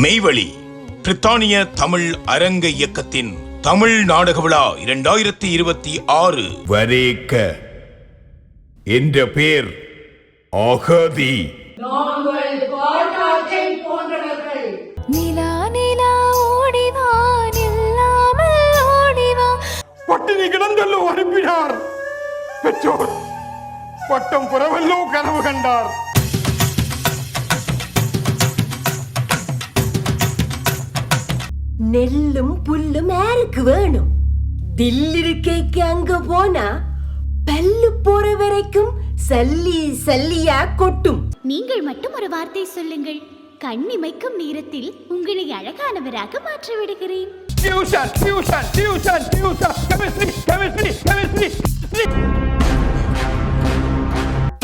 மெய்வழி பிரித்தானிய தமிழ் அரங்க இயக்கத்தின் தமிழ் நாடக விழா 2026 வரேக்க என்ற பேர் அகதி. நாங்கள் காட்டாற்றை போன்றவர்கள். நிலா நிலா ஓடிவா நில்லாமல் ஓடிவா. பட்டினி கிடந்தல்லோ அனுப்பினார் பெற்றோர், பட்டம் புறவல்லோ கனவு கண்டார். நெல்லும் புல்லும் யாருக்கு வேணும்? தில்லிருக்கைக்கு அங்க போனா பல்லு போற வரைக்கும் சல்லி சல்லியா கொட்டும். நீங்கள் மட்டும் ஒரு வார்த்தை சொல்லுங்கள், கண்ணிமைக்கும் நேரத்தில் உங்களை அழகானவராக மாற்றி விடுகிறேன். Tuition tuition tuition tuition chemistry chemistry chemistry.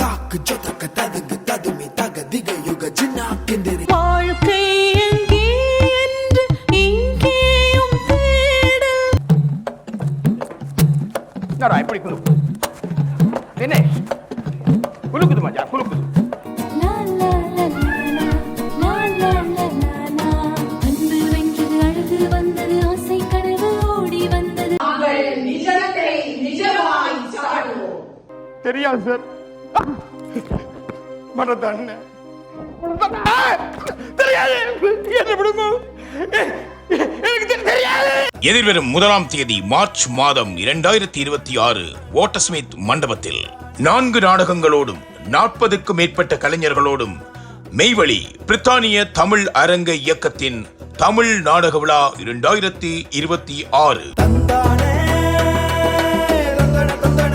தாக்கு ஜொதக்க ததுக்கு ததுமி தக திக யுக ஜின்னா கிந்திரி. வாழ்க்கை எங்கே என்று இங்கேயும் தேடல். என்னடா இப்படி குலு என்ன குலுக்குது மஜா குலுக்குது. லா லா லா லா லா லா லா லா. அன்பு வென்றது, அழகு வந்தது, ஆசை கனவு ஓடி வந்தது. நாங்கள் நிஜத்தை நிஜமாய் சாடுவோம். தெரியாது சார், மறந்தாண்ண தெரியாது, என்ன விடுங்க, எனக்கு தெரியாது. எதிர்வரும் 1ஆம் தேதி மார்ச் மாதம் 2026 வாட்டர்ஸ்மித் மண்டபத்தில் 4 நாடகங்களோடும் 40க்கும் மேற்பட்ட கலைஞர்களோடும் மெய்வழி பிரித்தானிய தமிழ் அரங்க இயக்கத்தின் தமிழ் நாடக விழா 2026. தந்தானே தந்தன தந்தன